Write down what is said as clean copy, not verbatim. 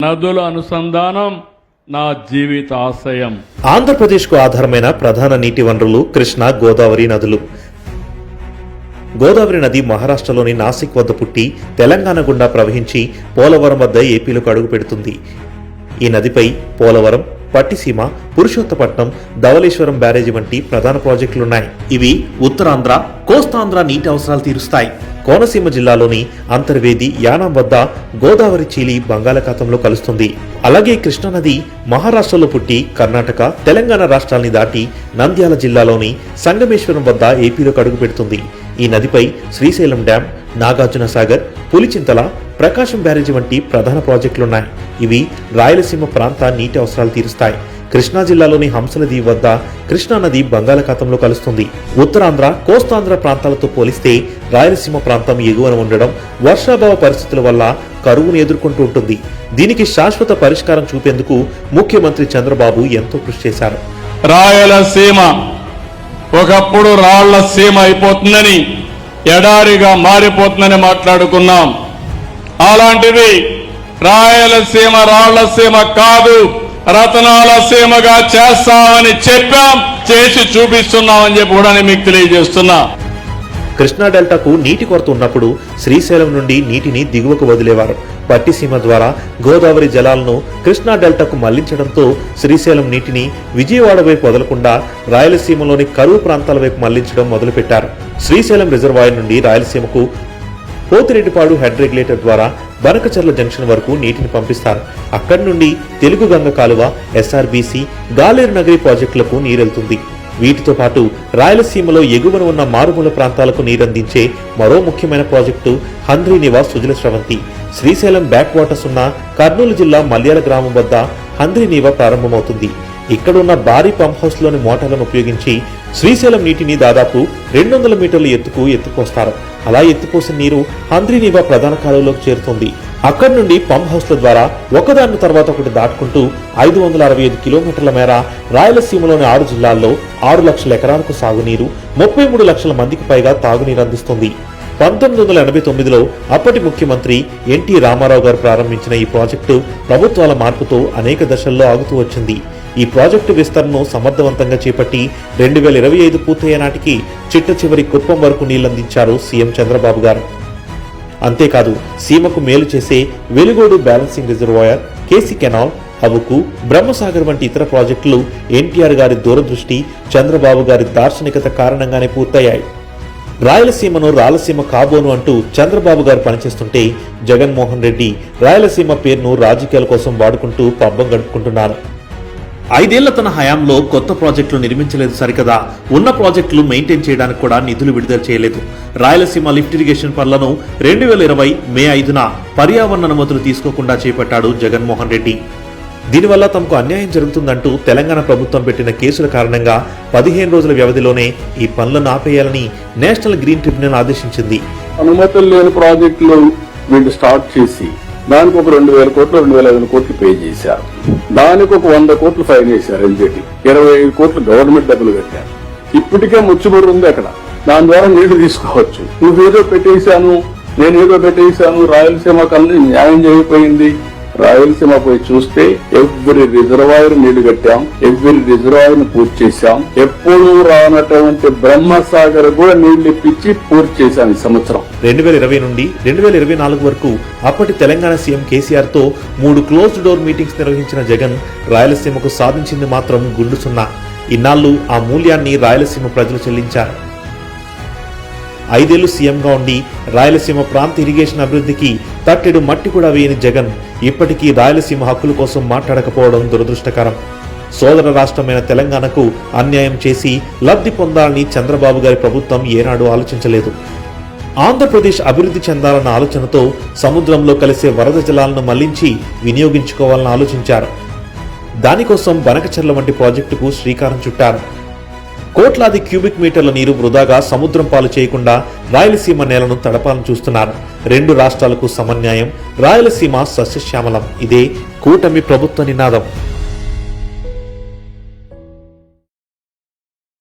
నదుల అనుసంధానం నా జీవిత ఆశయం. ఆంధ్రప్రదేశ్కు ఆధారమైన ప్రధాన నీటి వనరులు కృష్ణా, గోదావరి నదులు. గోదావరి నది మహారాష్ట్రలోని నాసిక్ వద్ద పుట్టి తెలంగాణ గుండా ప్రవహించి పోలవరం వద్ద ఏపీలోకి అడుగు పెడుతుంది. ఈ నదిపై పోలవరం, పట్టిసీమ, పురుషోత్తపట్నం, ధవళేశ్వరం బ్యారేజీ వంటి ప్రధాన ప్రాజెక్టులున్నాయి. ఇవి ఉత్తరాంధ్ర, కోస్తాంధ్ర నీటి అవసరాలు తీరుస్తాయి. కోనసీమ జిల్లాలోని అంతర్వేది, యానాం వద్ద గోదావరి చీలి బంగాళాఖాతంలో కలుస్తుంది. అలాగే కృష్ణానది మహారాష్ట్రలో పుట్టి కర్ణాటక, తెలంగాణ రాష్ట్రాల్ని దాటి నంద్యాల జిల్లాలోని సంగమేశ్వరం వద్ద ఏపీలోకి అడుగు పెడుతుంది. ఈ నదిపై శ్రీశైలం డ్యాం, నాగార్జున సాగర్, పులిచింతల, ప్రకాశం బ్యారేజీ వంటి ప్రధాన ప్రాజెక్టులున్నాయి. ఇవి రాయలసీమ ప్రాంత నీటి అవసరాలు తీరుస్తాయి. కృష్ణా జిల్లాలోని హంసనది వద్ద కృష్ణానది బంగాళాఖాతంలో కలుస్తుంది. ఉత్తరాంధ్ర, కోస్తాంధ్ర ప్రాంతాలతో పోలిస్తే రాయలసీమ ప్రాంతం ఎగువన ఉండడం వర్షాభావ పరిస్థితుల వల్ల కరువును ఎదుర్కొంటూ ఉంటుంది. దీనికి శాశ్వత పరిష్కారం చూపేందుకు ముఖ్యమంత్రి చంద్రబాబు ఎంతో కృషి చేశారు. రాయలసీమ ఒకప్పుడు రాళ్ల సీమ అయిపోతుందని, ఎడారిగా మారిపోతుందని మాట్లాడుకున్నాం. అలాంటిది రాయలసీమ రాళ్ల సీమ కాదు, రతనాల సీమగా చేస్తామని చెప్పాం, చేసి చూపిస్తున్నామని చెప్పి కూడా మీకు తెలియజేస్తున్నా. కృష్ణా డెల్టాకు నీటి కొరత ఉన్నప్పుడు శ్రీశైలం నుండి నీటిని దిగువకు వదిలేవారు. పట్టిసీమ ద్వారా గోదావరి జలాలను కృష్ణా డెల్టాకు మళ్లించడంతో శ్రీశైలం నీటిని విజయవాడ వైపు వదలకుండా రాయలసీమలోని కరువు ప్రాంతాల వైపు మళ్లించడం మొదలుపెట్టారు. శ్రీశైలం రిజర్వాయర్ నుండి రాయలసీమకు పోతిరెడ్డిపాడు హెడ్ రెగ్యులేటర్ ద్వారా బనకచర్ల జంక్షన్ వరకు నీటిని పంపిస్తారు. అక్కడి నుండి తెలుగు గంగ కాలువ, ఎస్ఆర్బీసీ, గాలేరు నగరి ప్రాజెక్టులకు నీరెళ్తుంది. వీటితో పాటు రాయలసీమలో ఎగువన ఉన్న మారుమూల ప్రాంతాలకు నీరందించే మరో ముఖ్యమైన project Handri-Neeva Sujala Sravanthi. Srisailam back waters ఉన్న కర్నూలు జిల్లా మల్యాల గ్రామం వద్ద హంద్రీనివా ప్రారంభమవుతుంది. ఇక్కడున్న భారీ పంప్ హౌస్ లోని మోటార్లను ఉపయోగించి శ్రీశైలం నీటిని దాదాపు 200 మీటర్ల ఎత్తుకు ఎత్తుపోస్తారు. అలా ఎత్తిపోసిన నీరు హంద్రీనివా ప్రధాన కాలువలోకి చేరుతుంది. అక్కడి నుండి పంప్ హౌస్ల ద్వారా ఒకదాని తర్వాత ఒకటి దాటుకుంటూ 565 కిలోమీటర్ల మేర రాయలసీమలోని 6 జిల్లాల్లో 6 లక్షల ఎకరాలకు సాగునీరు, 33 లక్షల మందికి పైగా తాగునీరు అందిస్తుంది. 1989లో అప్పటి ముఖ్యమంత్రి ఎన్టీ రామారావు గారు ప్రారంభించిన ఈ ప్రాజెక్టు ప్రభుత్వాల మార్పుతో అనేక దశల్లో ఆగుతూ వచ్చింది. ఈ ప్రాజెక్టు విస్తరణను సమర్థవంతంగా చేపట్టి 2025 పూర్తయ్యే నాటికి చిట్ట చివరి కుప్పం వరకు నీళ్లందించారు సీఎం చంద్రబాబు గారు. అంతేకాదు సీమకు మేలు చేసే Velugodu balancing reservoir, KC canal, హవుకు, బ్రహ్మసాగర్ వంటి ఇతర ప్రాజెక్టులు ఎన్టీఆర్ గారి దూరదృష్టి, చంద్రబాబు గారి దార్శనికత కారణంగానే పూర్తయ్యాయి. రాయలసీమను రాయలసీమ కాబోను అంటూ చంద్రబాబు గారు పనిచేస్తుంటే జగన్మోహన్ రెడ్డి రాయలసీమ పేరును రాజకీయాల కోసం వాడుకుంటూ పబ్బం గడుపుకుంటున్నారు. 5 ఏళ్ల తన హయాంలో కొత్త ప్రాజెక్టులు నిర్మించలేదు సరికదా, ఉన్న ప్రాజెక్టులు మెయింటైన్ చేయడానికి కూడా నిధులు విడుదల చేయలేదు. రాయలసీమ లిఫ్ట్ ఇరిగేషన్ పనులను 2020 మే 5న పర్యావరణ అనుమతులు తీసుకోకుండా చేపట్టాడు జగన్మోహన్ రెడ్డి. దీనివల్ల తమకు అన్యాయం జరుగుతుందంటూ తెలంగాణ ప్రభుత్వం పెట్టిన కేసుల కారణంగా 15 రోజుల వ్యవధిలోనే ఈ పనులను ఆపేయాలని నేషనల్ గ్రీన్ ట్రిబ్యునల్ ఆదేశించింది. అనుమతులు లేని ప్రాజెక్టులు వీళ్ళు స్టార్ట్ చేసి దానికి ఒక 2,000 కోట్లు 2,500 కోట్లు పే చేశారు. దానికి ఒక 100 కోట్లు ఫైన్ చేశారు. ఎల్జేటీ 25 కోట్లు గవర్నమెంట్ డబ్బులు కట్టారు. ఇప్పటికే ముచ్చుబడి ఉంది అక్కడ. దాని ద్వారా నీళ్లు తీసుకోవచ్చు. నువ్వేదో పెట్టేశాను, నేనేదో పెట్టేశాను, రాయలసీమ కన్నా న్యాయం చేయకపోయింది. రాయలసీమ పోయి చూస్తే ఎవ్రీ రిజర్వాయర్ నీళ్లు కట్టాం, ఎవ్రీ రిజర్వాయర్ ను పూర్తి చేశాం. ఎప్పుడూ రానటువంటి బ్రహ్మసాగర్ కూడా నీళ్లు ఇప్పించి పూర్తి చేశాం. ఈ సంవత్సరం 2020 నుండి 2024 వరకు అప్పటి తెలంగాణ సీఎం కేసీఆర్ తో 3 క్లోజ్డ్ డోర్ మీటింగ్స్ నిర్వహించిన జగన్ రాయలసీమకు సాధించింది మాత్రం గుండు సున్నా. ఇన్నాళ్లు ఆ మూల్యాన్ని రాయలసీమ ప్రజలు చెల్లించారు. 5 ఏళ్లు సీఎంగా ఉండి రాయలసీమ ప్రాంత ఇరిగేషన్ అభివృద్ధికి తట్టెడు మట్టి కూడా వేయని జగన్ ఇప్పటికీ రాయలసీమ హక్కుల కోసం మాట్లాడకపోవడం దురదృష్టకరం. సోదర రాష్ట్రమైన తెలంగాణకు అన్యాయం చేసి లబ్ధి పొందాలని చంద్రబాబు గారి ప్రభుత్వం ఏనాడు ఆలోచించలేదు. ఆంధ్రప్రదేశ్ అభివృద్ధి చెందాలన్న ఆలోచనతో సముద్రంలో కలిసే వరద జలాలను మళ్లించి వినియోగించుకోవాలని ఆలోచించారు. దానికోసం బనకచర్ల వంటి ప్రాజెక్టుకు శ్రీకారం చుట్టారు. కోట్లాది క్యూబిక్ మీటర్ల నీరు వృధాగా సముద్రం పాలు చేయకుండా రాయలసీమ నేలను తడపాలని చూస్తున్నారు. 2 రాష్ట్రాలకు సమన్యాయం, రాయలసీమ సస్యశ్యామలం. ఇదే కూటమి ప్రభుత్వ నినాదం.